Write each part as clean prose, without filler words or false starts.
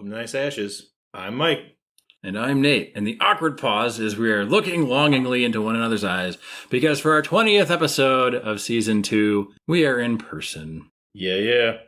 Welcome to Nice Ashes. I'm Mike. And I'm Nate. And the awkward pause is we are looking longingly into one another's eyes because for our 20th episode of Season 2, we are in person. Yeah.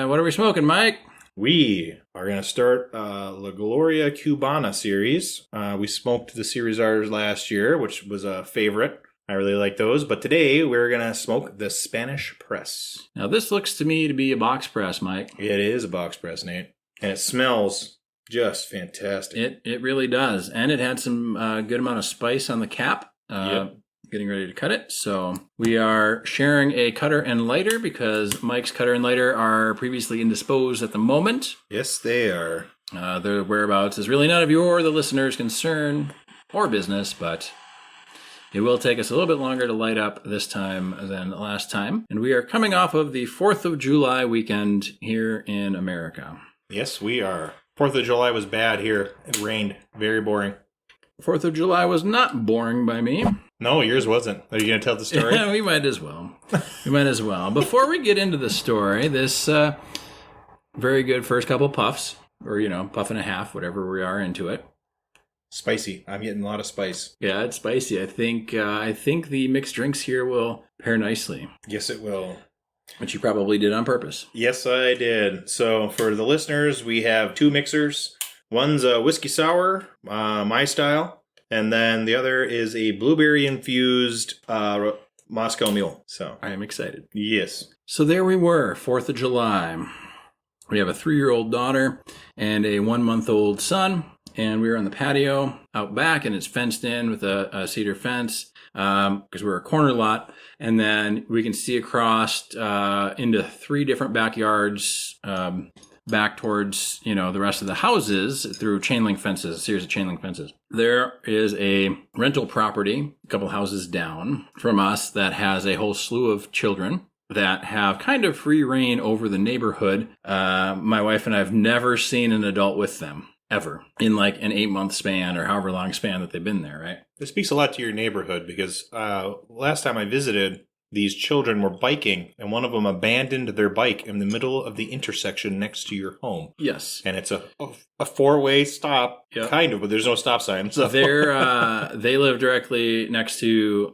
What are we smoking, Mike? We are going to start La Gloria Cubana series. We smoked the series ours last year, which was a favorite. I really like those. But today, we're going to smoke the Spanish Press. Now, this looks to me to be a box press, Mike. It is a box press, Nate. And it smells just fantastic. It really does. And it had some good amount of spice on the cap. Getting ready to cut it. So we are sharing a cutter and lighter because Mike's cutter and lighter are previously indisposed at the moment. Yes, they are. Their whereabouts is really none of your, the listeners' concern or business, but it will take us a little bit longer to light up this time than last time. And we are coming off of the 4th of July weekend here in America. Yes, we are. 4th of July was bad here. It rained. Very boring. 4th of July was not boring by me. No, yours wasn't. Are you going to tell the story? Yeah, we might as well. Before we get into the story, this very good first couple puffs, or, puff and a half, whatever we are into it. Spicy. I'm getting a lot of spice. Yeah, it's spicy. I think the mixed drinks here will pair nicely. Yes, it will. Which you probably did on purpose. Yes, I did. So for the listeners, we have two mixers. One's a whiskey sour, my style, and then the other is a blueberry-infused Moscow Mule. So I am excited. Yes. So there we were, 4th of July. We have a 3-year-old daughter and a 1-month-old son, and we were on the patio out back, and it's fenced in with a cedar fence because we're a corner lot, and then we can see across into 3 different backyards back towards, the rest of the houses through a series of chain link fences. There is a rental property, a couple houses down from us, that has a whole slew of children that have kind of free reign over the neighborhood. My wife and I have never seen an adult with them, ever, in like an 8-month span or however long span that they've been there, right? This speaks a lot to your neighborhood because last time I visited, these children were biking, and one of them abandoned their bike in the middle of the intersection next to your home. Yes. And it's a 4-way stop, kind of, but there's no stop sign. So. They live directly next to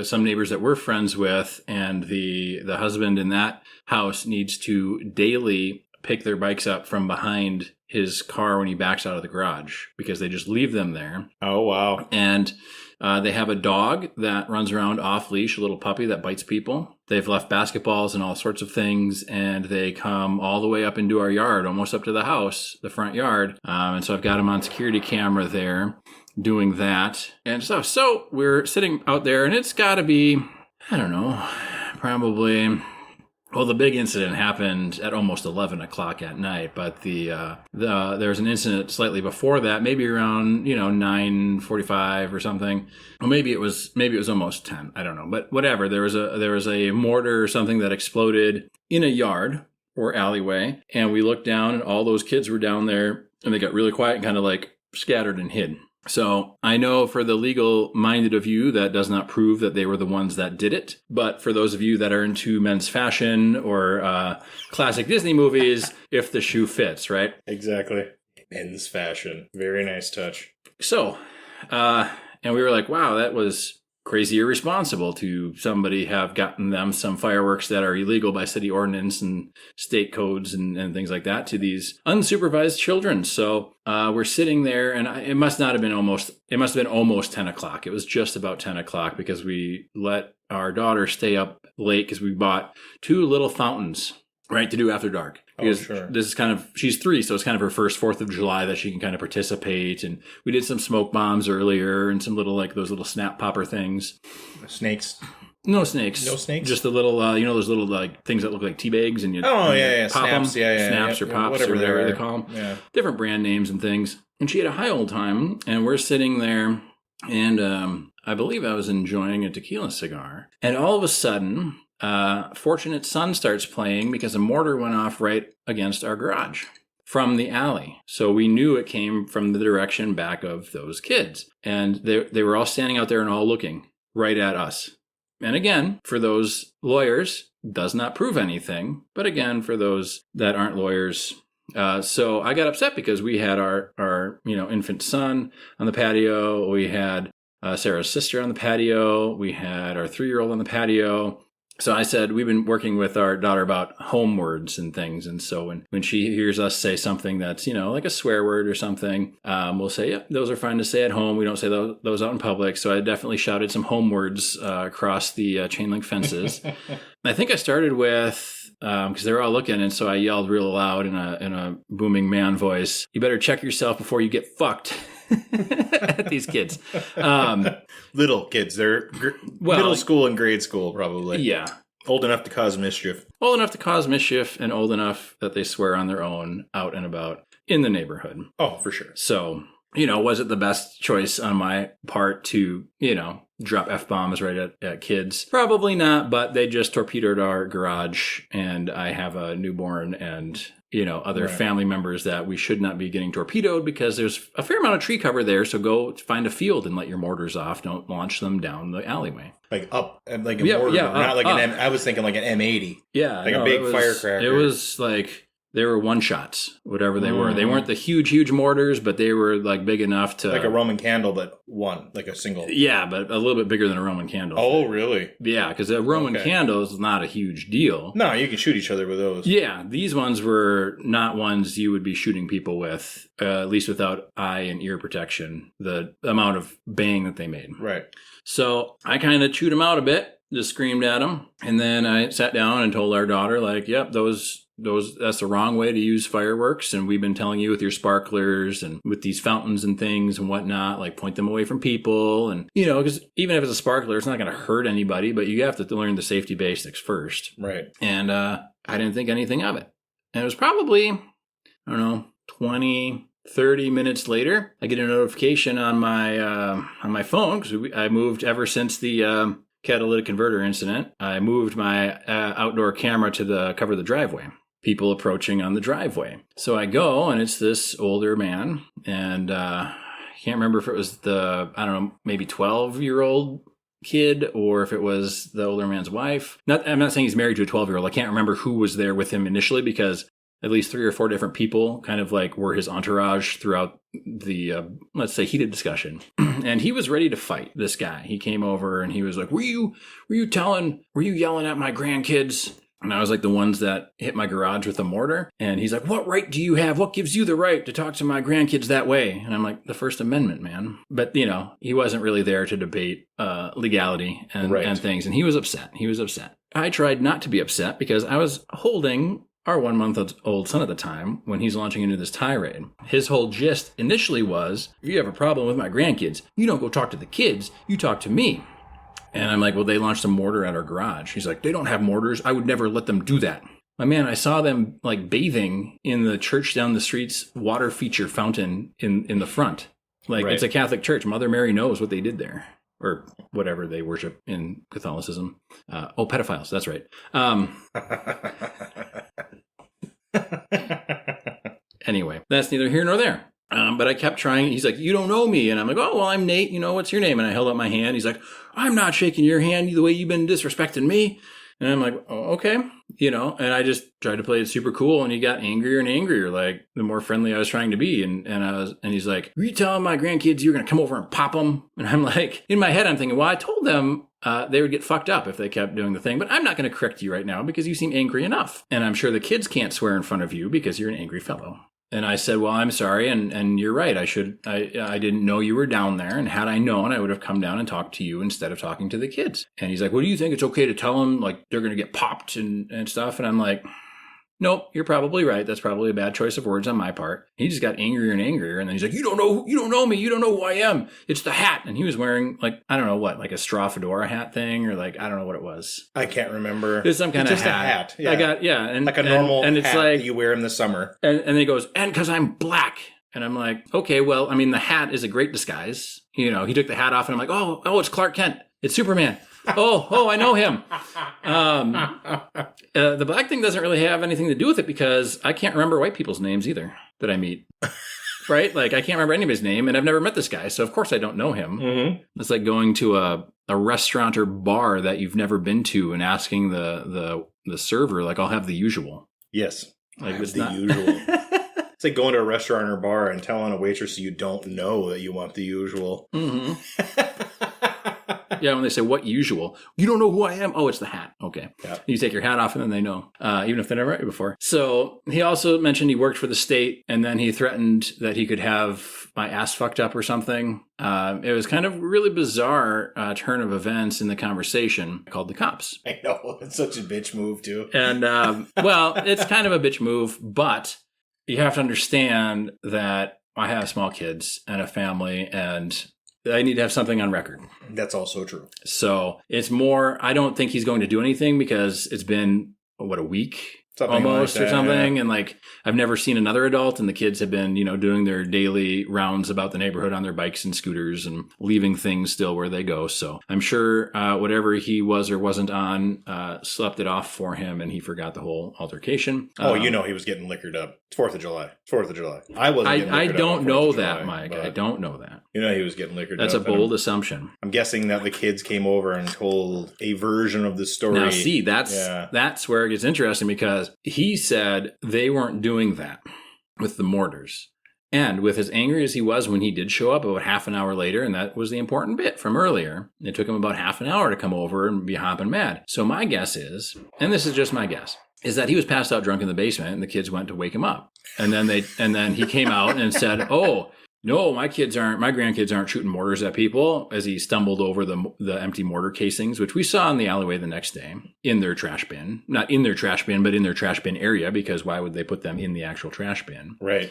some neighbors that we're friends with, and the husband in that house needs to daily pick their bikes up from behind his car when he backs out of the garage because they just leave them there. Oh, wow. And they have a dog that runs around off leash, a little puppy that bites people. They've left basketballs and all sorts of things, and they come all the way up into our yard, almost up to the house, the front yard. And so I've got them on security camera there doing that and stuff. So we're sitting out there, and it's got to be, I don't know, probably... Well, the big incident happened at almost 11 o'clock at night, but there was an incident slightly before that, maybe around 9:45 or something. Well, maybe it was almost 10. I don't know, but whatever. There was a mortar or something that exploded in a yard or alleyway, and we looked down, and all those kids were down there, and they got really quiet and kind of like scattered and hid. So I know for the legal-minded of you, that does not prove that they were the ones that did it. But for those of you that are into men's fashion or classic Disney movies, if the shoe fits, right? Exactly. Men's fashion. Very nice touch. So, and we were like, wow, that was crazy irresponsible to somebody have gotten them some fireworks that are illegal by city ordinance and state codes and things like that to these unsupervised children. So we're sitting there, and it must have been almost 10 o'clock. It was just about 10 o'clock because we let our daughter stay up late because we bought 2 little fountains, right, to do after dark. Because sure. This is she's 3, so it's kind of her first 4th of July that she can kind of participate. And we did some smoke bombs earlier and some little, those little snap popper things. Snakes? No snakes. No snakes? Just the little, those little, things that look like tea bags and you pop snaps. Them. Snaps or pops whatever or whatever they call them. Yeah. Different brand names and things. And she had a high old time, and we're sitting there, and I believe I was enjoying a tequila cigar. And all of a sudden... Fortunate Son starts playing because a mortar went off right against our garage from the alley. So we knew it came from the direction back of those kids. And they were all standing out there and all looking right at us. And again, for those lawyers, does not prove anything. But again, for those that aren't lawyers, So I got upset because we had our infant son on the patio. We had Sarah's sister on the patio. We had our 3-year-old on the patio. So I said, we've been working with our daughter about home words and things. And so when she hears us say something that's, like a swear word or something, we'll say, yeah, those are fine to say at home. We don't say those out in public. So I definitely shouted some home words across the chain link fences. I think I started with, because they were all looking. And so I yelled real loud in a booming man voice, "You better check yourself before you get fucked." At these kids. Little kids. They're middle school and grade school, probably. Yeah. Old enough to cause mischief. Old enough to cause mischief and old enough that they swear on their own out and about in the neighborhood. Oh, for sure. So, was it the best choice on my part to, drop F-bombs right at kids? Probably not, but they just torpedoed our garage, and I have a newborn and other family members that we should not be getting torpedoed because there's a fair amount of tree cover there. So go find a field and let your mortars off. Don't launch them down the alleyway. Like up, like a mortar, not like an I was thinking like an M80. Yeah. Like a big firecracker. It was like, they were one shots, whatever they were. They weren't the huge mortars, but they were like big enough to... Like a Roman candle, but one, like a single. Yeah, but a little bit bigger than a Roman candle. Oh, really? Yeah, because a Roman candle is not a huge deal. No, you can shoot each other with those. Yeah, these ones were not ones you would be shooting people with, at least without eye and ear protection, the amount of bang that they made. Right. So I kind of chewed them out a bit, just screamed at them, and then I sat down and told our daughter, like, yep, that's the wrong way to use fireworks, and we've been telling you with your sparklers and with these fountains and things and whatnot, like point them away from people, and because even if it's a sparkler, it's not going to hurt anybody, but you have to learn the safety basics first. Right. And I didn't think anything of it, and it was probably, I don't know, 20-30 minutes later, I get a notification on my phone, because I moved ever since the catalytic converter incident. I moved my outdoor camera to cover the driveway. People approaching on the driveway. So I go, and it's this older man, and I can't remember if it was maybe 12-year-old kid, or if it was the older man's wife. I'm not saying he's married to a 12-year-old. I can't remember who was there with him initially, because at least 3 or 4 different people kind of like were his entourage throughout the, let's say, heated discussion. And he was ready to fight this guy. He came over and he was like, were you yelling at my grandkids? And I was like the ones that hit my garage with a mortar. And he's like, what right do you have? What gives you the right to talk to my grandkids that way? And I'm like, the First Amendment, man. But, he wasn't really there to debate legality and things. And he was upset. I tried not to be upset because I was holding our 1-month-old son at the time when he's launching into this tirade. His whole gist initially was, if you have a problem with my grandkids, you don't go talk to the kids, you talk to me. And I'm like, well, they launched a mortar at our garage. He's like, they don't have mortars. I would never let them do that. My man, I saw them like bathing in the church down the street's water feature fountain in the front. Like, It's a Catholic church. Mother Mary knows what they did there. Or whatever they worship in Catholicism. Pedophiles. That's right. Anyway, that's neither here nor there. But I kept trying. He's like, you don't know me. And I'm like, oh, well, I'm Nate. What's your name? And I held up my hand. He's like, I'm not shaking your hand the way you've been disrespecting me. And I'm like, oh, okay. And I just tried to play it super cool. And he got angrier and angrier, like the more friendly I was trying to be. And he's like, are you telling my grandkids you're going to come over and pop them? And I'm like, in my head, I'm thinking, well, I told them they would get fucked up if they kept doing the thing. But I'm not going to correct you right now because you seem angry enough. And I'm sure the kids can't swear in front of you because you're an angry fellow. And I said, well, I'm sorry. And you're right. I didn't know you were down there. And had I known, I would have come down and talked to you instead of talking to the kids. And he's like, well, do you think it's okay to tell them like they're going to get popped and stuff? And I'm like, nope, you're probably right. That's probably a bad choice of words on my part. He just got angrier and angrier. And then he's like, you don't know me. You don't know who I am. It's the hat. And he was wearing like, I don't know what, like a straw fedora hat thing, or like, I don't know what it was. I can't remember. It's some kind of just hat. Yeah. And like a normal and it's hat like, that you wear in the summer. And then he goes, and because I'm black. And I'm like, okay, well, I mean, the hat is a great disguise. He took the hat off and I'm like, oh, it's Clark Kent. It's Superman. Oh, I know him. The black thing doesn't really have anything to do with it because I can't remember white people's names either that I meet. Right? Like, I can't remember anybody's name, and I've never met this guy, so of course I don't know him. Mm-hmm. It's like going to a restaurant or bar that you've never been to and asking the server, like, I'll have the usual. Yes. Like, it's the usual. It's like going to a restaurant or bar and telling a waitress you don't know that you want the usual. Mm-hmm. Yeah, when they say, what usual? You don't know who I am? Oh, it's the hat. Okay. Yeah. You take your hat off and then they know, even if they never met you before. So he also mentioned he worked for the state and then he threatened that he could have my ass fucked up or something. It was kind of really bizarre turn of events in the conversation. I called the cops. I know. It's such a bitch move, too. And, well, it's kind of a bitch move, but you have to understand that I have small kids and a family and I need to have something on record. That's also true. So it's more, I don't think he's going to do anything because it's been, a week? Something almost like that, or something. Yeah. And like, I've never seen another adult and the kids have been, doing their daily rounds about the neighborhood on their bikes and scooters and leaving things still where they go. So I'm sure whatever he was or wasn't on slept it off for him and he forgot the whole altercation. He was getting liquored up. It's 4th of July. It's 4th of July. I wasn't I don't know that, Mike. I don't know that. He was getting liquored up. That's a bold assumption. I'm guessing that the kids came over and told a version of the story. Now, see, that's where it gets interesting because he said they weren't doing that with the mortars. And with as angry as he was when he did show up about half an hour later, and that was the important bit from earlier, it took him about half an hour to come over and be hopping mad. So my guess is, and this is just my guess, is that he was passed out drunk in the basement and the kids went to wake him up. And then he came out and said, "Oh, no, my grandkids aren't shooting mortars at people," as he stumbled over the empty mortar casings, which we saw in the alleyway the next day in their trash bin. Not in their trash bin, but in their trash bin area, because why would they put them in the actual trash bin? Right.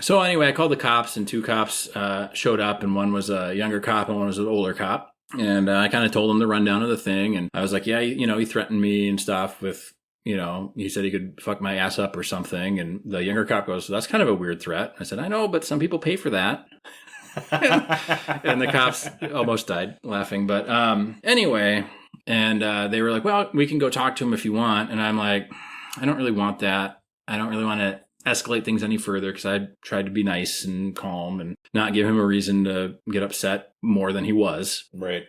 So anyway, I called the cops and 2 cops showed up, and one was a younger cop and one was an older cop. And I kind of told them the rundown of the thing. And I was like, yeah, he threatened me and stuff with, he said he could fuck my ass up or something. And the younger cop goes, "So that's kind of a weird threat." I said, "I know, but some people pay for that." And the cops almost died laughing. But anyway, and they were like, "Well, we can go talk to him if you want." And I'm like, I don't really want that. I don't really want to escalate things any further because I tried to be nice and calm and not give him a reason to get upset more than he was. Right.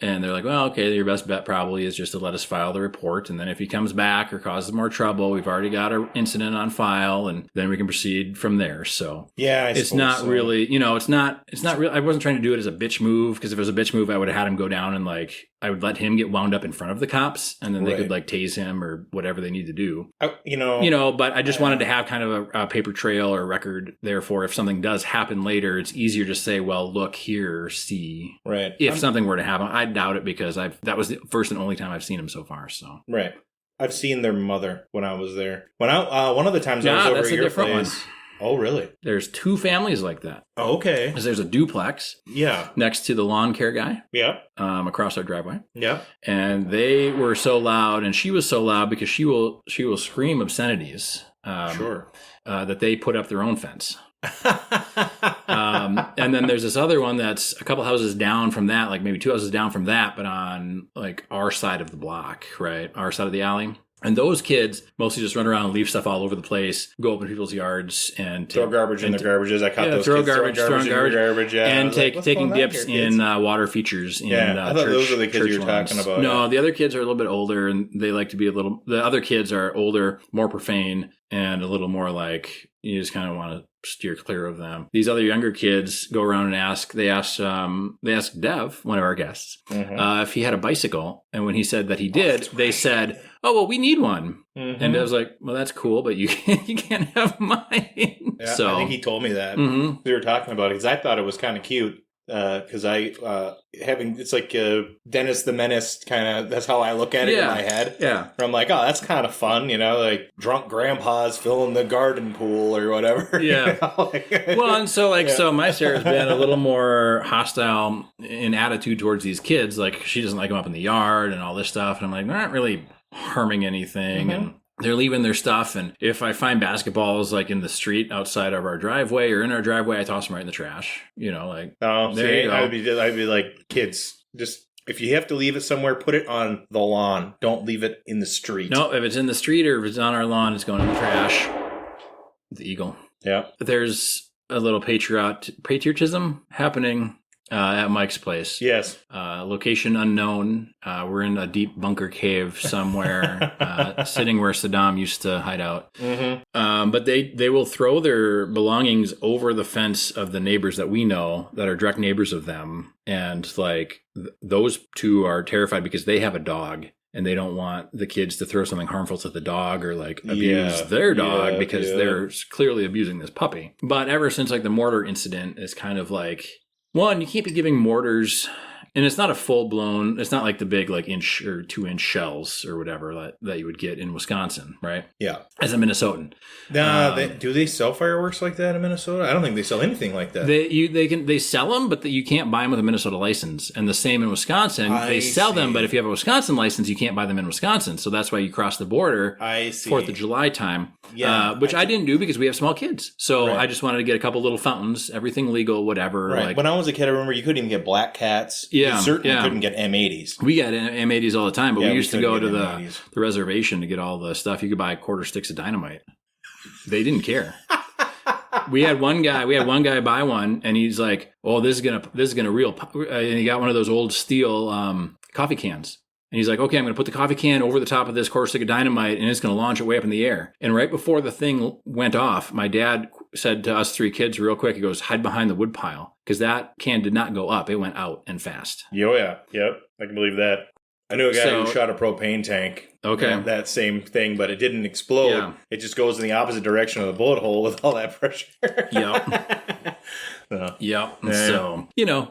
And they're like, "Well, okay, your best bet probably is just to let us file the report. And then if he comes back or causes more trouble, we've already got our incident on file and then we can proceed from there." So yeah, it's not really, it's not really, I wasn't trying to do it as a bitch move because if it was a bitch move, I would have had him go down and I would let him get wound up in front of the cops and then they could tase him or whatever they need to do. But I just wanted to have kind of a paper trail or record. Therefore, if something does happen later, it's easier to say, well, look here, see. Right. If something were to happen, I doubt it because that was the first and only time I've seen him so far. So. Right. I've seen their mother when I was there. One of the times I was over at your place. One. Oh, really? There's 2 families like that. Oh, okay. Because there's a duplex. Yeah. Next to the lawn care guy. Yeah. Across our driveway. Yeah. And they were so loud, and she was so loud because she will scream obscenities. Sure. That they put up their own fence. And then there's this other one that's a couple houses down from that, like maybe 2 houses down from that, but on like our side of the block, right? Our side of the alley. And those kids mostly just run around and leave stuff all over the place, go up in people's yards and throw garbage in their garbages. I caught those throw kids garbage in garbage, yeah. And taking dips in water features in I thought those were the kids you were talking about. No, the other kids are a little bit older and they like to be the other kids are older, more profane, and a little more like you just kind of want to steer clear of them. These other younger kids go around and asked Dev, one of our guests, if he had a bicycle. And when he said that he did, they said, "Oh, well, we need one." Mm-hmm. And Dev's like, "Well, that's cool, but you can't have mine." Yeah, so I think he told me that. Mm-hmm. We were talking about it because I thought it was kind of cute. Because it's like Dennis the Menace kind of, that's how I look at it in my head. Yeah. Where I'm like, oh, that's kind of fun, like drunk grandpas filling the garden pool or whatever. Yeah. Well, and so so my Sarah's been a little more hostile in attitude towards these kids. Like she doesn't like them up in the yard and all this stuff. And I'm like, they're not really harming anything. And they're leaving their stuff. And if I find basketballs like in the street outside of our driveway or in our driveway, I toss them right in the trash. I'd be like, kids, just if you have to leave it somewhere, put it on the lawn. Don't leave it in the street. No, if it's in the street or if it's on our lawn, it's going in the trash. The eagle. Yeah. There's a little patriotism happening at Mike's place. Yes. Location unknown. We're in a deep bunker cave somewhere, sitting where Saddam used to hide out. Mm-hmm. But they will throw their belongings over the fence of the neighbors that we know that are direct neighbors of them. And like those two are terrified because they have a dog. And they don't want the kids to throw something harmful to the dog or like abuse their dog because they're clearly abusing this puppy. But ever since like the mortar incident is kind of like, one, you can't be giving mortars, and it's not a full blown, it's not like the big like 1 or 2 inch shells or whatever that you would get in Wisconsin, right? Yeah. As a Minnesotan. Do they sell fireworks like that in Minnesota? I don't think they sell anything like that. They sell them, but you can't buy them with a Minnesota license. And the same in Wisconsin. They sell them, but if you have a Wisconsin license, you can't buy them in Wisconsin. So that's why you cross the border. I see. 4th of July time. Yeah. Which I didn't do because we have small kids. So I just wanted to get a couple little fountains, everything legal, whatever. Right. Like, when I was a kid, I remember you couldn't even get black cats. Yeah. You certainly couldn't get M80s. We got M80s all the time, but we used to go to the M80s. reservation to get all the stuff. You could buy quarter sticks of dynamite. They didn't care. We had one guy buy one, and he's like, "Oh, this is gonna real," and he got one of those old steel coffee cans. And he's like, okay, I'm going to put the coffee can over the top of this quarter stick of dynamite, and it's going to launch it way up in the air. And right before the thing went off, my dad said to us 3 kids real quick, he goes, hide behind the wood pile. Because that can did not go up. It went out and fast. Oh, yeah. Yep. I can believe that. I knew a guy who shot a propane tank. Okay. That same thing, but it didn't explode. Yeah. It just goes in the opposite direction of the bullet hole with all that pressure. Yep. Yep. So,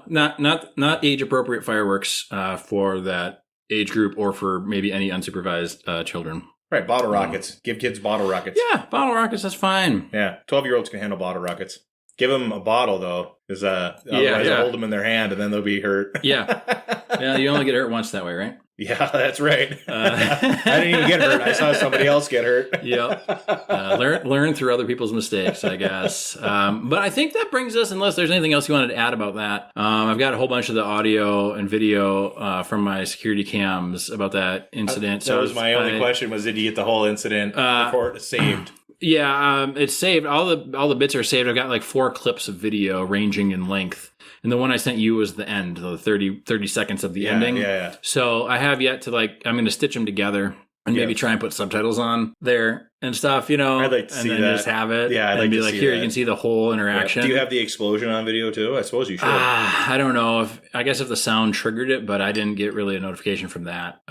not age-appropriate fireworks for that age group or for maybe any unsupervised children. Right, bottle rockets. Give kids bottle rockets. Yeah, bottle rockets, that's fine. Yeah, 12-year-olds can handle bottle rockets. Give them a bottle, though, because otherwise they'll hold them in their hand and then they'll be hurt. Yeah, you only get hurt once that way, right? Yeah, that's right. I didn't even get hurt. I saw somebody else get hurt. Yep. Learn through other people's mistakes, I guess. But I think that brings us, unless there's anything else you wanted to add about that, I've got a whole bunch of the audio and video from my security cams about that incident. That was my only question was, did you get the whole incident report saved? Yeah, it's saved. All the bits are saved. I've got like 4 clips of video ranging in length. And the one I sent you was the end, the 30 seconds of the ending. Yeah. So I have yet to I'm going to stitch them together and maybe try and put subtitles on there and stuff, I'd like to see that. And then just have it. Yeah, I'd and like be to like, see here, that. you can see the whole interaction. Yeah. Do you have the explosion on video too? I suppose you should. I don't know. I guess if the sound triggered it, but I didn't get really a notification from that.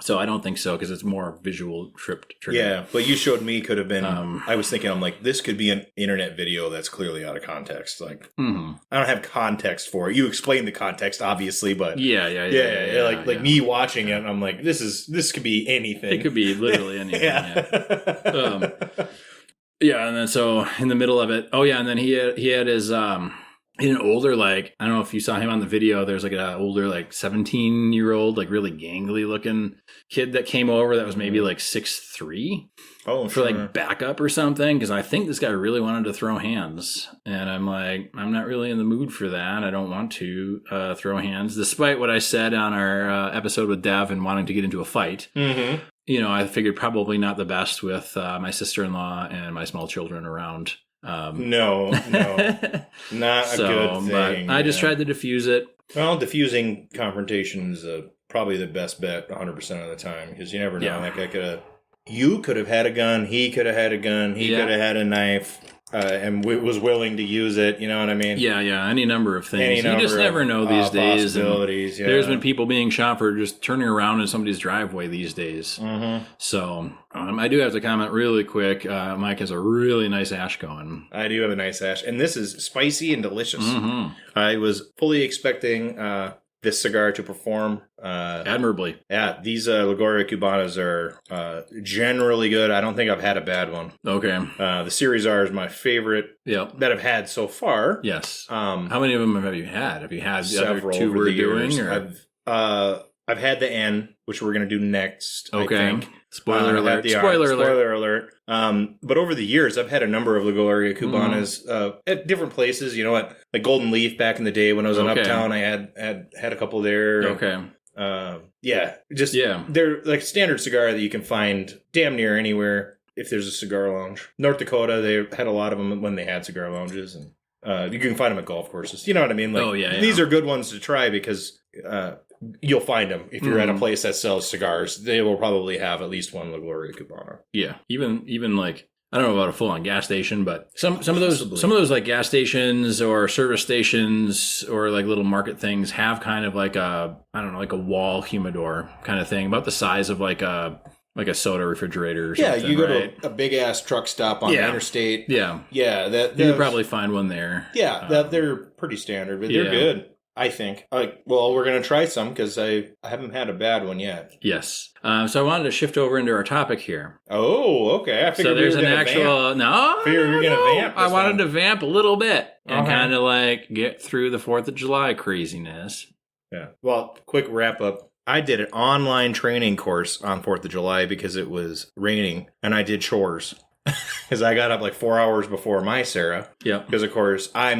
So I don't think so because it's more visual trigger. Yeah, but you showed me could have been. I was thinking, I'm like, this could be an internet video that's clearly out of context. Like, I don't have context for it. You explained the context, obviously, but yeah. Like me watching it, I'm like, this could be anything. It could be literally anything. Yeah. Yeah, and then so in the middle of it, and then he had his an older, I don't know if you saw him on the video, there's like an older 17-year-old, really gangly looking kid that came over that was maybe 6'3". Oh, for backup or something, because I think this guy really wanted to throw hands. And I'm like, I'm not really in the mood for that. I don't want to throw hands, despite what I said on our episode with Dev and wanting to get into a fight. Mm-hmm. I figured probably not the best with my sister-in-law and my small children around. No, not a good thing. But I just tried to diffuse it. Well, diffusing confrontation is probably the best bet 100% of the time, because you never know. Yeah. That guy you could have had a gun, he could have had a gun, he could have had a knife, and was willing to use it. You know what I mean? Yeah. Any number of things. You just never know these days. Possibilities. Yeah. There's been people being shot for just turning around in somebody's driveway these days. Mm-hmm. So I do have to comment really quick. Mike has a really nice ash going. I do have a nice ash, and this is spicy and delicious. Mm-hmm. I was fully expecting this cigar to perform admirably. Yeah, these Gloria Cubanas are generally good. I don't think I've had a bad one. Okay. The Series R is my favorite that I've had so far. Yes. How many of them have you had? Have you had the several other 2 over we're the years? doing? Or? I've had the N, which we're going to do next. Okay. I think. Spoiler alert. Spoiler alert. But over the years, I've had a number of La Gloria Cubanas at different places. You know what? Like Golden Leaf back in the day when I was in Uptown, I had a couple there. Okay. They're like a standard cigar that you can find damn near anywhere if there's a cigar lounge. North Dakota, they had a lot of them when they had cigar lounges, and You can find them at golf courses. You know what I mean? Like, these are good ones to try because you'll find them if you're at a place that sells cigars. They will probably have at least one La Gloria Cubana. Yeah, even like, I don't know about a full on gas station, but some of those like gas stations or service stations or like little market things have kind of like a, I don't know, like a wall humidor kind of thing, about the size of like a soda refrigerator or something. Yeah, you go to a big ass truck stop on the interstate. Yeah. Yeah, you could probably find one there. Yeah, they're pretty standard, but they're good, I think. Well, we're going to try some because I haven't had a bad one yet. Yes. So I wanted to shift over into our topic here. Oh, okay. I figured there's an actual... vamp. No, I figured we were going to vamp. I wanted to vamp a little bit and kind of like get through the 4th of July craziness. Yeah. Well, quick wrap up. I did an online training course on 4th of July because it was raining, and I did chores. Because I got up like 4 hours before my Sarah. Yeah. Because, of course, I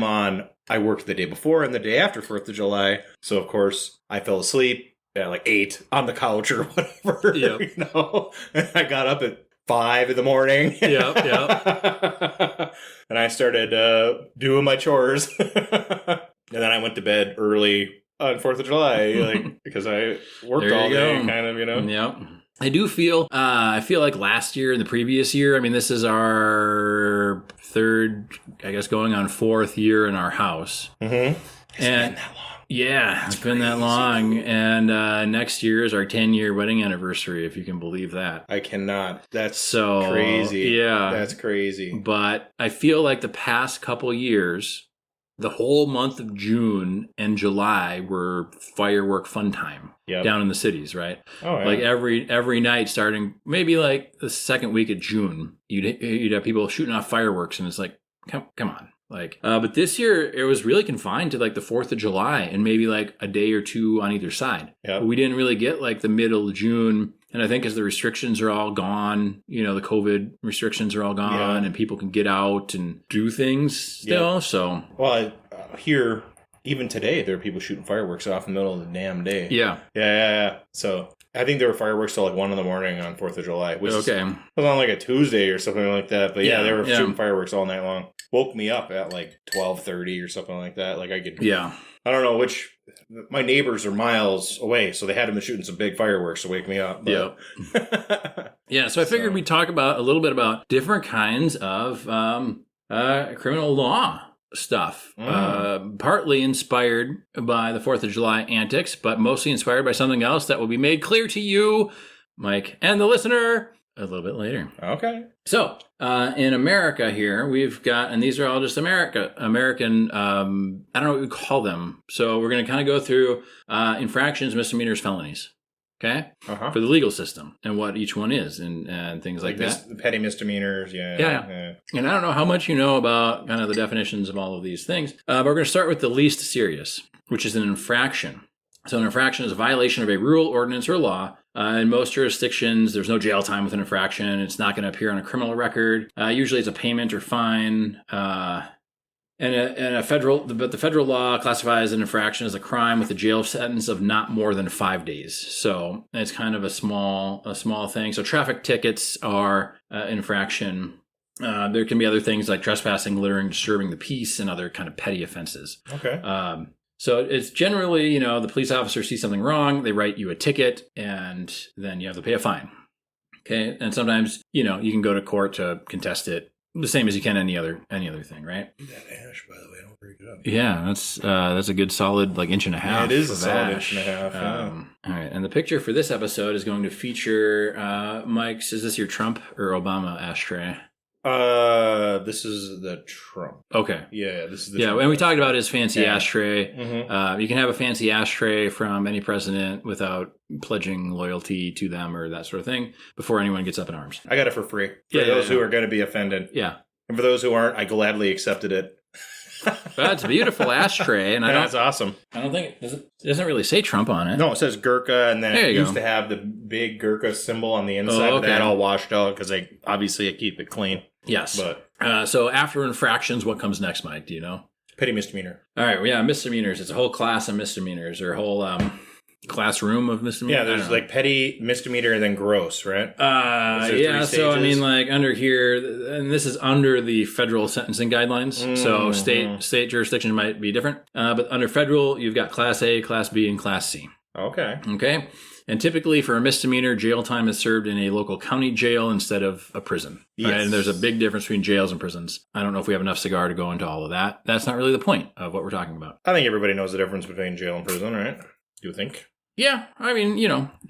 worked the day before and the day after 4th of July. So, of course, I fell asleep at like 8 on the couch or whatever. Yep. You know? And I got up at 5 in the morning. Yep. And I started doing my chores. And then I went to bed early on 4th of July, like, because I worked all day, kind of, you know? Yep. I do feel, I feel like last year and the previous year, I mean, this is our 3rd, I guess going on 4th year in our house. Mm-hmm. It's been that long. Yeah, it's been that long. And next year is our 10-year wedding anniversary, if you can believe that. I cannot. That's so crazy. Yeah. That's crazy. But I feel like the past couple years, the whole month of June and July were firework fun time down in the cities, right? Oh, yeah. Like every night, starting maybe like the second week of June, you'd have people shooting off fireworks, and it's like, come on. Like, but this year it was really confined to like the 4th of July and maybe like a day or two on either side. Yep. We didn't really get like the middle of June. And I think as the restrictions are all gone, you know, the COVID restrictions are all gone and people can get out and do things still. So, well, here, even today, there are people shooting fireworks off in the middle of the damn day. Yeah. So I think there were fireworks till like 1 a.m. on 4th of July. Which was on like a Tuesday or something like that. But they were shooting fireworks all night long. Woke me up at like 12:30 or something like that. Like I could. Yeah. I don't know which. My neighbors are miles away, so they had them shooting some big fireworks to wake me up. But. Yeah. So I figured we'd talk about a little bit about different kinds of criminal law stuff. Partly inspired by the 4th of July antics, but mostly inspired by something else that will be made clear to you, Mike, and the listener a little bit later. Okay. So, in America here, we've got, and these are all just American, I don't know what we call them. So we're going to kind of go through infractions, misdemeanors, felonies. Okay? For the legal system and what each one is and things like that. Petty misdemeanors, yeah. And I don't know how much you know about kind of the definitions of all of these things, but we're going to start with the least serious, which is an infraction. So an infraction is a violation of a rule, ordinance, or law. In most jurisdictions, there's no jail time with an infraction. It's not going to appear on a criminal record. Usually it's a payment or fine. The federal law classifies an infraction as a crime with a jail sentence of not more than 5 days. So it's kind of a small thing. So traffic tickets are infraction. There can be other things like trespassing, littering, disturbing the peace, and other kind of petty offenses. Okay. So it's generally, the police officer sees something wrong, they write you a ticket, and then you have to pay a fine. Okay, and sometimes, you can go to court to contest it, the same as you can any other thing, right? That ash, by the way, don't break it up. Yeah, that's a good solid inch and a half. Yeah, it is a solid inch and a half. All right, and the picture for this episode is going to feature Mike's. Is this your Trump or Obama ashtray? This is the Trump. Okay. Yeah, this is the Trump. And we talked about his fancy ashtray. Mm-hmm. You can have a fancy ashtray from any president without pledging loyalty to them or that sort of thing before anyone gets up in arms. I got it for free. For those who are going to be offended. Yeah. And for those who aren't, I gladly accepted it. That's a beautiful ashtray, and that's awesome. I don't think it doesn't really say Trump on it. No, it says Gurkha, and then it used to have the big Gurkha symbol on the inside, but that all washed out because I keep it clean. Yes. But so after infractions, what comes next, Mike? Do you know? Petty misdemeanor. All right. Well, yeah, misdemeanors. It's a whole class of misdemeanors, or a whole classroom of misdemeanor. Yeah, there's like petty, misdemeanor, and then gross, right? Yeah, so I mean, like under here, and this is under the federal sentencing guidelines. So state jurisdictions might be different, but under federal, you've got Class A, Class B, and Class C. Okay. And typically for a misdemeanor, jail time is served in a local county jail instead of a prison. Yes. Right? And there's a big difference between jails and prisons. I don't know if we have enough cigar to go into all of that. That's not really the point of what we're talking about. I think everybody knows the difference between jail and prison, right? Do you think? Yeah, I mean,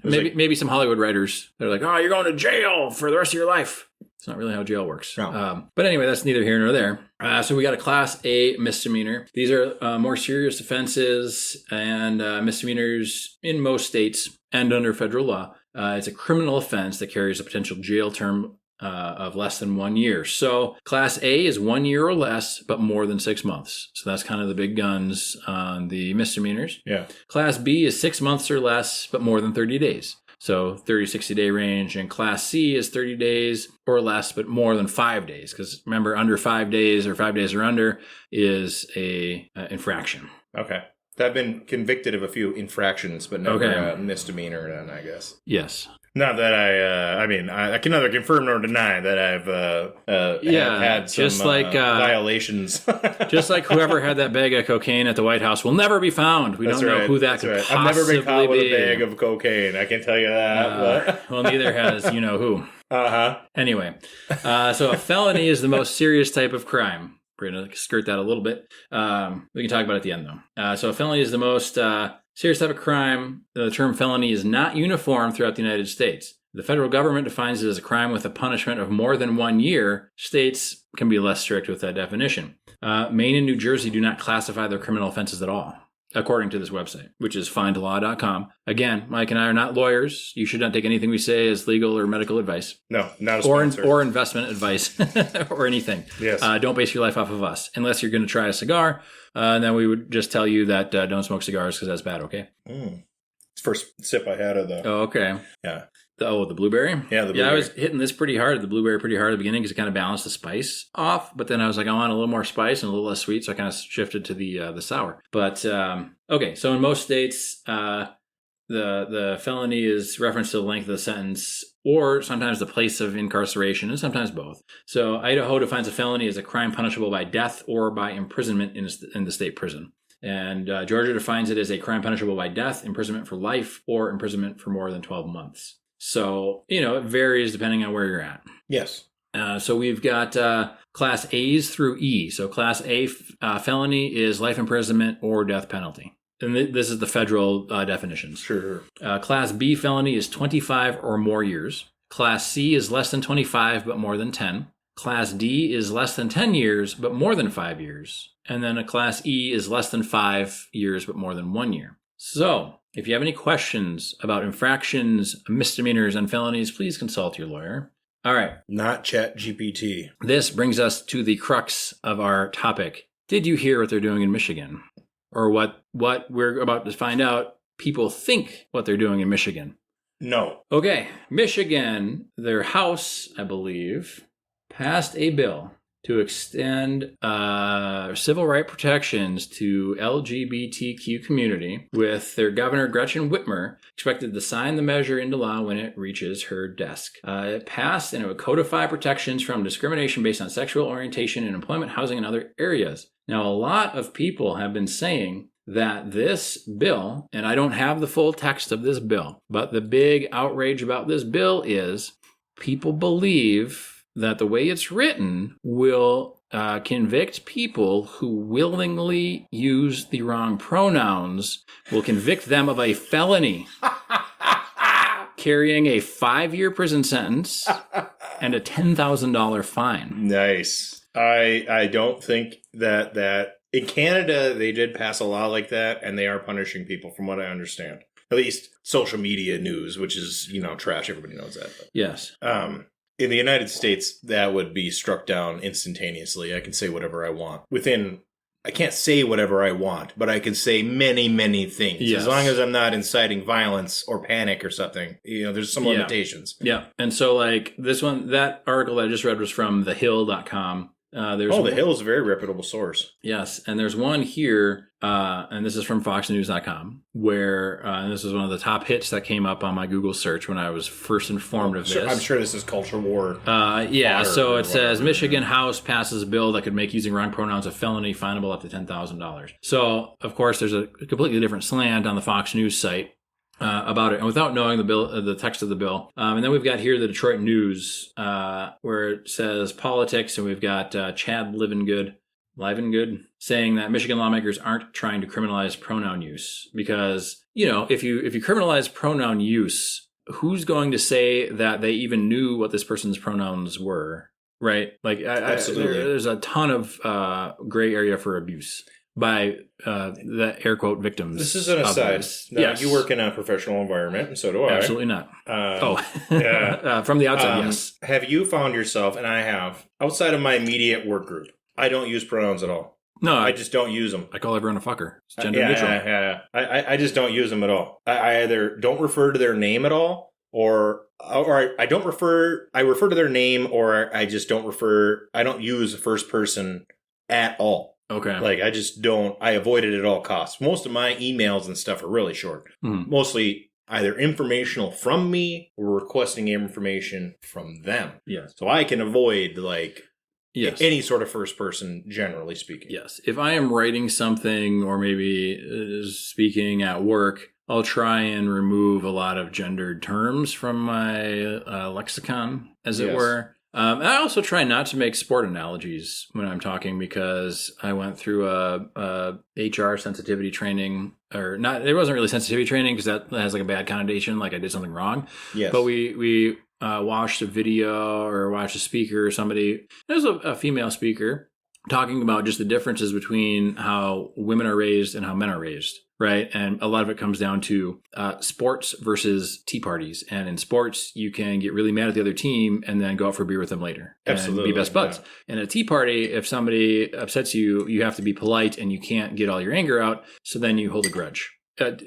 maybe some Hollywood writers, they're like, oh, you're going to jail for the rest of your life. It's not really how jail works. No. But anyway, that's neither here nor there. So we got a Class A misdemeanor. These are more serious offenses and misdemeanors in most states and under federal law. It's a criminal offense that carries a potential jail term of less than 1 year. So Class A is 1 year or less, but more than 6 months. So that's kind of the big guns on the misdemeanors. Yeah. Class B is 6 months or less, but more than 30 days. So 30, 60-day range. And Class C is 30 days or less, but more than 5 days. Because remember, under 5 days or 5 days or under is a infraction. Okay. I've been convicted of a few infractions, but never a misdemeanor, then, I guess. Yes. Not that I can neither confirm nor deny that I've had some just like, violations. Just like whoever had that bag of cocaine at the White House will never be found. We don't know who that could possibly be. I've never been caught with a bag of cocaine. I can tell you that. Well, neither has who. Uh-huh. Anyway, so a felony is the most serious type of crime. We're going to skirt that a little bit. We can talk about it at the end, though. So a felony is the most serious type of crime. The term felony is not uniform throughout the United States. The federal government defines it as a crime with a punishment of more than 1 year. States can be less strict with that definition. Maine and New Jersey do not classify their criminal offenses at all, according to this website, which is findlaw.com. Again, Mike and I are not lawyers. You should not take anything we say as legal or medical advice. No, not a sponsor. Or investment advice or anything. Yes. Don't base your life off of us. Unless you're going to try a cigar, then we would just tell you that don't smoke cigars because that's bad, okay? It's the first sip I had of the... Oh, okay. Yeah. The blueberry? Yeah, the blueberry. Yeah, I was hitting this pretty hard, the blueberry pretty hard at the beginning because it kind of balanced the spice off. But then I was like, I want a little more spice and a little less sweet, so I kind of shifted to the sour. But, okay, so in most states, the felony is reference to the length of the sentence or sometimes the place of incarceration and sometimes both. So Idaho defines a felony as a crime punishable by death or by imprisonment in the state prison. And Georgia defines it as a crime punishable by death, imprisonment for life, or imprisonment for more than 12 months. So, it varies depending on where you're at. Yes. So we've got Class A's through E. So Class A felony is life imprisonment or death penalty. And this is the federal definitions. Sure. Class B felony is 25 or more years. Class C is less than 25 but more than 10. Class D is less than 10 years but more than 5 years. And then a Class E is less than 5 years but more than 1 year. So, if you have any questions about infractions, misdemeanors, and felonies, please consult your lawyer. All right. Not ChatGPT. This brings us to the crux of our topic. Did you hear what they're doing in Michigan? Or what we're about to find out, people think what they're doing in Michigan. No. Okay. Michigan, their House, I believe, passed a bill to extend civil right protections to LGBTQ community, with their governor, Gretchen Whitmer, expected to sign the measure into law when it reaches her desk. It passed and it would codify protections from discrimination based on sexual orientation in employment, housing, and other areas. Now, a lot of people have been saying that this bill, and I don't have the full text of this bill, but the big outrage about this bill is people believe that the way it's written will convict people who willingly use the wrong pronouns, will convict them of a felony, carrying a 5-year prison sentence and a $10,000 fine. Nice. I don't think that in Canada, they did pass a law like that, and they are punishing people, from what I understand. At least social media news, which is, trash. Everybody knows that. But. Yes. In the United States, that would be struck down instantaneously. I can say whatever I want. I can't say whatever I want, but I can say many, many things. Yes. As long as I'm not inciting violence or panic or something. There's some limitations. Yeah. And so, like, that article I just read was from thehill.com. The Hill is a very reputable source. Yes, and there's one here, and this is from FoxNews.com, where and this is one of the top hits that came up on my Google search when I was first informed of this. I'm sure this is culture war. So it says Michigan House passes a bill that could make using wrong pronouns a felony, finable up to $10,000. So, of course, there's a completely different slant on the Fox News site about it, and without knowing the bill, the text of the bill. And then we've got here the Detroit News, where it says politics, and we've got Chad Livengood saying that Michigan lawmakers aren't trying to criminalize pronoun use because, if you criminalize pronoun use, who's going to say that they even knew what this person's pronouns were, right? Like, absolutely, there's a ton of gray area for abuse by the air quote victims. This is an aside. Now, yes. You work in a professional environment, and so do I. Absolutely not. Yeah. From the outside, yes. Have you found yourself, and I have, outside of my immediate work group, I don't use pronouns at all. No, I just don't use them. I call everyone a fucker. It's gender neutral. Yeah. I just don't use them at all. I either don't refer to their name at all, or I don't refer. I refer to their name, or I just don't refer. I don't use the first person at all. Okay. Like, I just don't. I avoid it at all costs. Most of my emails and stuff are really short. Mm-hmm. Mostly either informational from me or requesting information from them. Yes. So I can avoid, any sort of first person, generally speaking. Yes. If I am writing something or maybe speaking at work, I'll try and remove a lot of gendered terms from my lexicon, as it were. I also try not to make sport analogies when I'm talking because I went through a HR sensitivity training, or not. It wasn't really sensitivity training because that has like a bad connotation, like I did something wrong. Yes. But we watched a video or watched a speaker or somebody. There's a female speaker talking about just the differences between how women are raised and how men are raised. Right. And a lot of it comes down to sports versus tea parties. And in sports, you can get really mad at the other team and then go out for a beer with them later. Absolutely. And be best buds. Yeah. And at a tea party, if somebody upsets you, you have to be polite and you can't get all your anger out. So then you hold a grudge.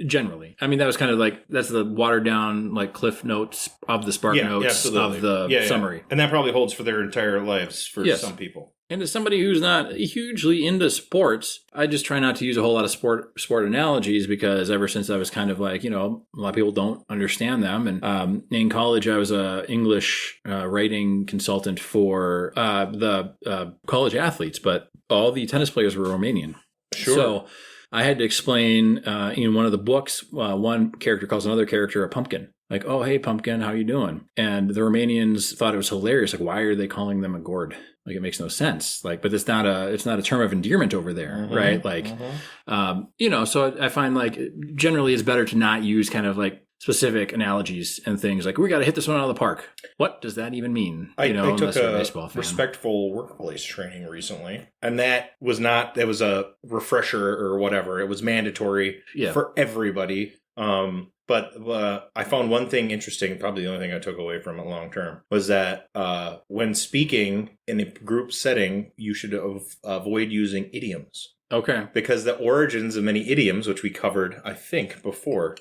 Generally. I mean, that was kind of like, that's the watered down, like, cliff notes of the spark notes of the summary. And that probably holds for their entire lives for some people. And as somebody who's not hugely into sports, I just try not to use a whole lot of sport analogies because ever since I was kind of like, a lot of people don't understand them. And in college, I was a English writing consultant for the college athletes, but all the tennis players were Romanian. Sure. So I had to explain in one of the books, one character calls another character a pumpkin. Like, oh, hey, pumpkin, how you doing? And the Romanians thought it was hilarious. Like, why are they calling them a gourd? Like, it makes no sense. Like, but it's not a term of endearment over there, right? Like, so I find like generally it's better to not use kind of like specific analogies and things like, we got to hit this one out of the park. What does that even mean? I took a respectful workplace training recently, and that was a refresher or whatever. It was mandatory for everybody. But I found one thing interesting, probably the only thing I took away from it long term, was that when speaking in a group setting, you should avoid using idioms. Okay. Because the origins of many idioms, which we covered, I think, before,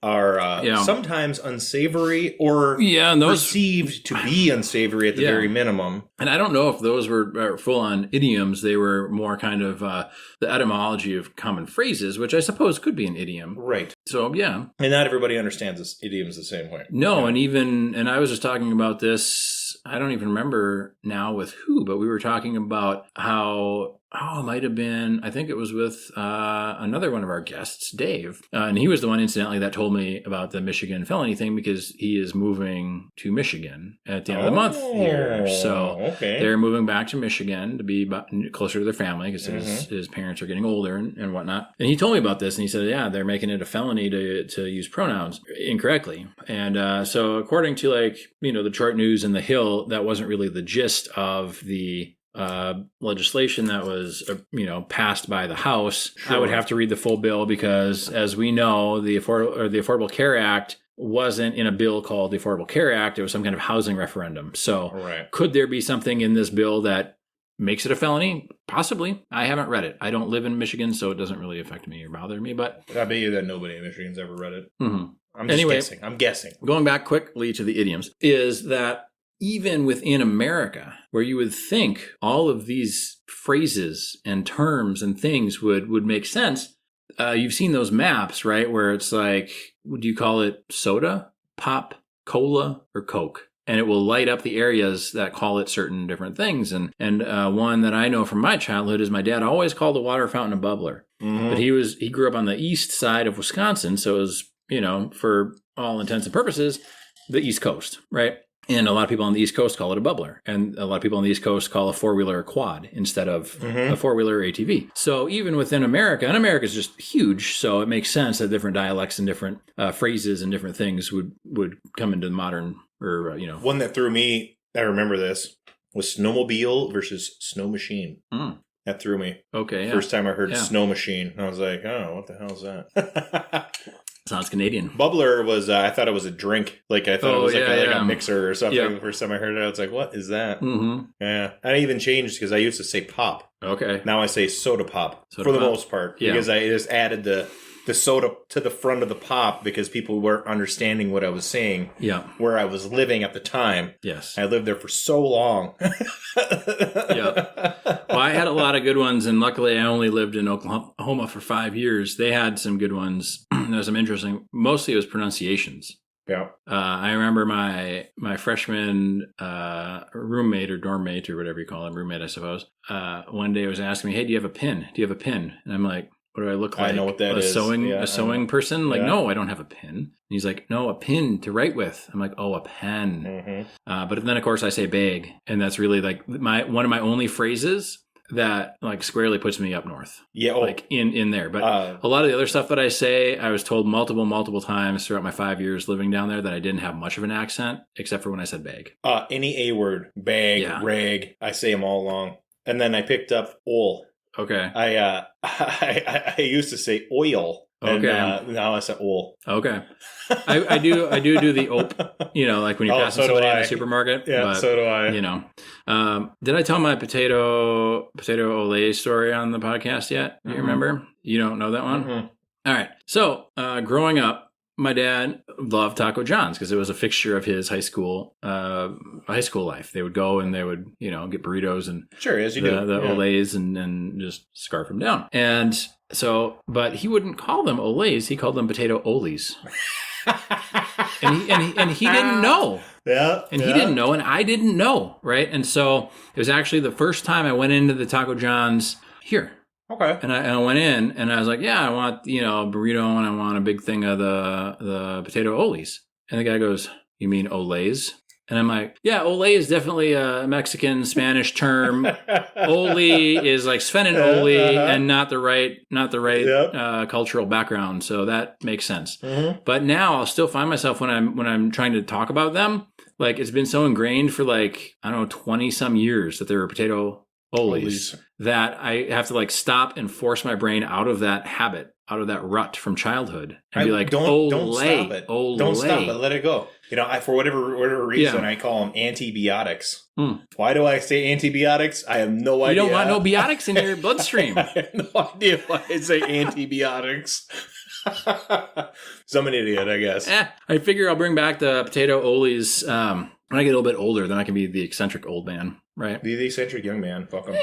are sometimes unsavory or perceived to be unsavory at the very minimum. And I don't know if those were full-on idioms. They were more kind of the etymology of common phrases, which I suppose could be an idiom. Right. So, yeah. And not everybody understands this idioms the same way. No, and I was just talking about this, I don't even remember now with who, but we were talking about how... Oh, it might have been, I think it was with another one of our guests, Dave. And he was the one, incidentally, that told me about the Michigan felony thing because he is moving to Michigan at the end of the month here. So they're moving back to Michigan to be closer to their family because his parents are getting older and whatnot. And he told me about this and he said, they're making it a felony to use pronouns incorrectly. And so according to the Detroit News and The Hill, that wasn't really the gist of the legislation that was, passed by the House. Sure. I would have to read the full bill because, as we know, the Affordable Care Act wasn't in a bill called the Affordable Care Act. It was some kind of housing referendum. So could there be something in this bill that makes it a felony? Possibly. I haven't read it. I don't live in Michigan, so it doesn't really affect me or bother me. But I bet you that nobody in Michigan's ever read it. Mm-hmm. I'm guessing. Going back quickly to the idioms, is that even within America, where you would think all of these phrases and terms and things would make sense, you've seen those maps, right? Where it's like, would you call it soda, pop, cola, or Coke? And it will light up the areas that call it certain different things. And one that I know from my childhood is my dad always called the water fountain a bubbler. Mm-hmm. But he grew up on the east side of Wisconsin, so it was, for all intents and purposes, the East Coast, right? And a lot of people on the East Coast call it a bubbler. And a lot of people on the East Coast call a four-wheeler a quad instead of a four-wheeler ATV. So even within America, and America is just huge, so it makes sense that different dialects and different phrases and different things would come into the modern, or, One that threw me, I remember this, was snowmobile versus snow machine. Mm. That threw me. Okay, yeah. First time I heard snow machine, I was like, oh, what the hell is that? Sounds Canadian. Bubbler was, I thought it was a drink. Like, I thought it was like a mixer or something. The first time I heard it, I was like, what is that? Mm-hmm. Yeah. I even changed because I used to say pop. Okay. Now I say soda pop for the most part. Yeah. Because I just added the soda to the front of the pop because people weren't understanding what I was saying. Yeah. Where I was living at the time. Yes. I lived there for so long. Yeah. Well, I had a lot of good ones, and luckily I only lived in Oklahoma for 5 years. They had some good ones. There was some interesting, mostly it was pronunciations. Yeah. I remember my freshman roommate or dorm mate or whatever you call him, roommate, I suppose, one day was asking me, hey, do you have a pin? Do you have a pin? And I'm like, what do I look like? I know what that is. A sewing person? Like, no, I don't have a pin. And he's like, no, a pin to write with. I'm like, oh, a pen. Mm-hmm. But then, of course, I say bag. And that's really like one of my only phrases that like squarely puts me up north. Yeah. Like in there. But a lot of the other stuff that I say, I was told multiple times throughout my 5 years living down there that I didn't have much of an accent, except for when I said bag. Any A word, bag, rag, I say them all along. And then I picked up ol. Okay. I used to say oil. And, okay. Now I say ol. Okay. I do the op, like when you're passing somebody in the supermarket. Yeah, but, so do I. Did I tell my potato ole story on the podcast yet? Do you remember? You don't know that one? Mm-hmm. All right. So, growing up, my dad loved Taco John's because it was a fixture of his high school life. They would go and they would, get burritos and sure, as you do, the Olays and just scarf them down. And so, but he wouldn't call them Olays; he called them potato Olies. and he didn't know. Yeah, and he didn't know, and I didn't know, right? And so it was actually the first time I went into the Taco John's here. Okay. And I went in and I was like, yeah, I want, a burrito and I want a big thing of the potato Olies. And the guy goes, you mean Olays? And I'm like, yeah, ole is definitely a Mexican Spanish term. Oli is like Sven and Oli and not the right cultural background. So that makes sense. Mm-hmm. But now I'll still find myself when I'm trying to talk about them, like it's been so ingrained for 20 some years that there were potato Olies that I have to stop and force my brain out of that habit, out of that rut from childhood, and be like, don't stop it. Don't stop it. Let it go. For whatever reason, I call them antibiotics. Why do I say antibiotics? I have no idea. You don't want no biotics in your bloodstream. I have no idea why I say antibiotics. So I'm an idiot, I guess. I figure I'll bring back the potato Olies when I get a little bit older. Then I can be the eccentric old man, right? Be the eccentric young man. Fuck him.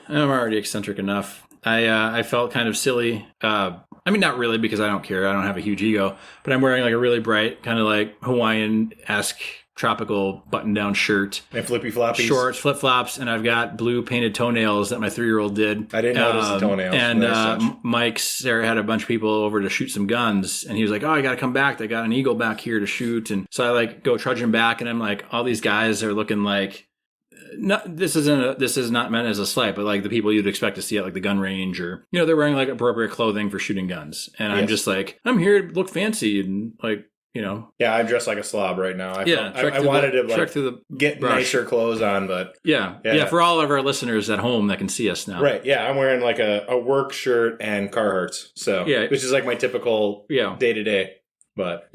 I'm already eccentric enough. I felt kind of silly. I mean, not really, because I don't care. I don't have a huge ego. But I'm wearing a really bright, kind of Hawaiian-esque tropical button-down shirt. And flippy floppies. Shorts, flip-flops, and I've got blue painted toenails that my 3-year-old did. I didn't notice the toenails. And Mike, Sarah had a bunch of people over to shoot some guns. And he was like, oh, I got to come back. They got an eagle back here to shoot. And so I go trudging back, and I'm like, all these guys are looking like... No, this is not meant as a slight, but the people you'd expect to see at the gun range, or they're wearing appropriate clothing for shooting guns, and yes. I'm just I'm here to look fancy and Yeah, I'm dressed like a slob right now. I wanted to get nicer clothes on, but yeah. For all of our listeners at home that can see us now, right? Yeah, I'm wearing a work shirt and Carhartts, which is my typical day to day, but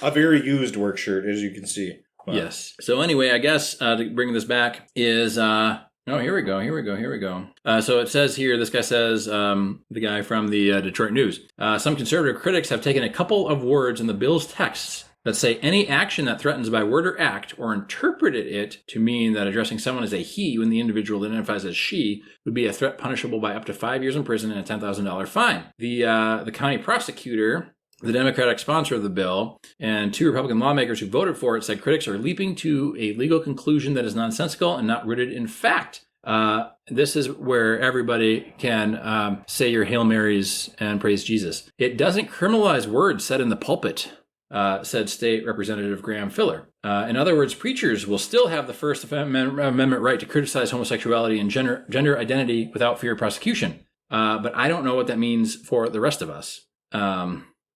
a very used work shirt, as you can see. Wow. Yes. So anyway, I guess to bring this back is here we go. So it says here, this guy says, the guy from the Detroit News, some conservative critics have taken a couple of words in the bill's texts Let's say any action that threatens by word or act or interpreted it to mean that addressing someone as a he when the individual identifies as she would be a threat punishable by up to 5 years in prison and a $10,000 fine. The county prosecutor, the Democratic sponsor of the bill, and 2 Republican lawmakers who voted for it said critics are leaping to a legal conclusion that is nonsensical and not rooted in fact. This is where everybody can say your Hail Marys and praise Jesus. It doesn't criminalize words said in the pulpit, said State Representative Graham Filler. In other words, preachers will still have the First Amendment right to criticize homosexuality and gender identity without fear of prosecution. But I don't know what that means for the rest of us.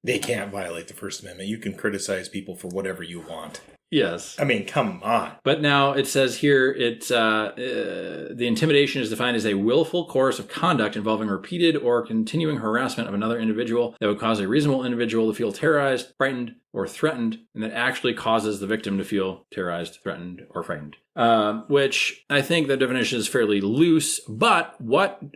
They can't violate the First Amendment. You can criticize people for whatever you want. Yes. I mean, come on. But now it says here, the intimidation is defined as a willful course of conduct involving repeated or continuing harassment of another individual that would cause a reasonable individual to feel terrorized, frightened, or threatened, and that actually causes the victim to feel terrorized, threatened, or frightened. Which I think the definition is fairly loose, but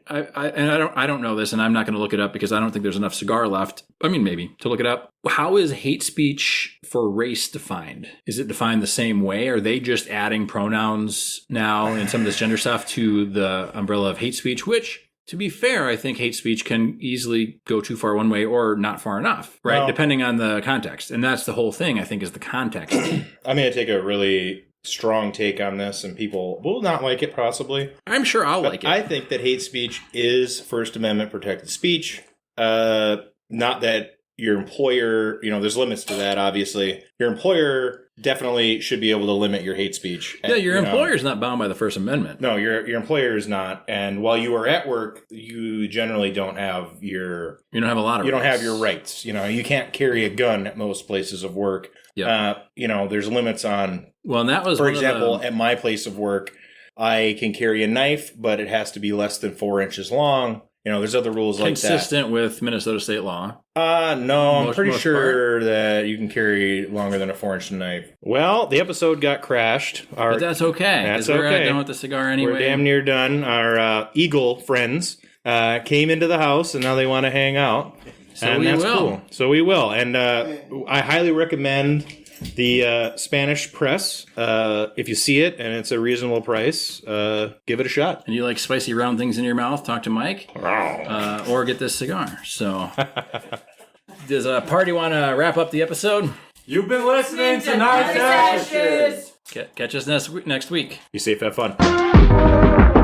I don't know this, and I'm not going to look it up because I don't think there's enough cigar left. I mean, maybe to look it up. How is hate speech for race defined? Is it defined the same way? Are they just adding pronouns now and some of this gender stuff to the umbrella of hate speech, which, to be fair, I think hate speech can easily go too far one way or not far enough, right? Well, depending on the context. And that's the whole thing, I think, is the context. I'm going to take a really strong take on this, and people will not like it, possibly. I'm sure I'll like it. I think that hate speech is First Amendment protected speech. Not that your employer, there's limits to that, obviously. Your employer definitely should be able to limit your hate speech. Yeah, your employer's not bound by the First Amendment. No, your employer is not. And while you are at work, you generally don't have your... You don't have a lot of rights. You don't have your rights. You can't carry a gun at most places of work. Yep. There's limits on... Well, and that was for example, at my place of work, I can carry a knife, but it has to be less than 4 inches long. There's other rules like that. Consistent with Minnesota state law. No, I'm pretty sure that you can carry longer than a 4-inch knife. Well, the episode got crashed. But that's okay. That's okay. We're done with the cigar anyway. We're damn near done. Our Eagle friends came into the house, and now they want to hang out. So we will. Cool. So we will. And I highly recommend the Spanish press. If you see it and it's a reasonable price, give it a shot. And you like spicy round things in your mouth, talk to Mike. Or get this cigar. So does Party want to wrap up the episode? You've been listening to Nice Ashes. Catch us next week. Be safe, have fun.